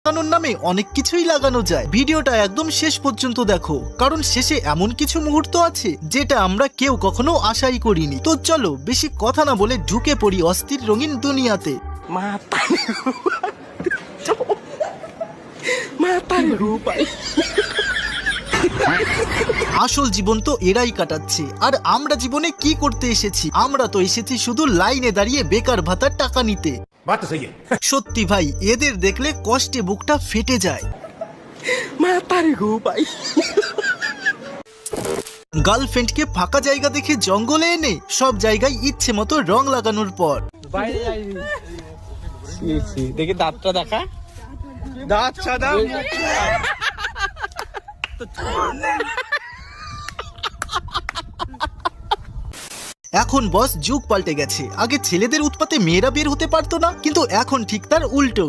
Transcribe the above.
লাগানোর নামে অনেক কিছুই লাগানো যায়। ভিডিওটা একদম শেষ পর্যন্ত দেখো, কারণ শেষে এমন কিছু মুহূর্ত আছে যেটা আমরা কেউ কখনো আশাই করিনি। তো চলো বেশি কথা না বলে ঢুকে পড়ি অস্থির রঙিন দুনিয়াতে। আসল জীবন তো এরাই কাটাচ্ছে, আর আমরা জীবনে কি করতে এসেছি? আমরা তো এসেছি শুধু লাইনে দাঁড়িয়ে বেকার ভাতার টাকা নিতে। সত্যি ভাই, এদের দেখলে কষ্টে বুকটা ফেটে যায়। গার্লফ্রেন্ডকে ফাঁকা জায়গা দেখে জঙ্গলে এনে সব জায়গায় ইচ্ছে মতো রং লাগানোর পর দেখি দাঁতটা দেখা, দাঁত সাদা। এখন বস যুগ পাল্টে গেছে। আগে ছেলেদের উৎপাতে মেয়েরা বের হতে পারতো না, কিন্তু এখন ঠিক তার উল্টো।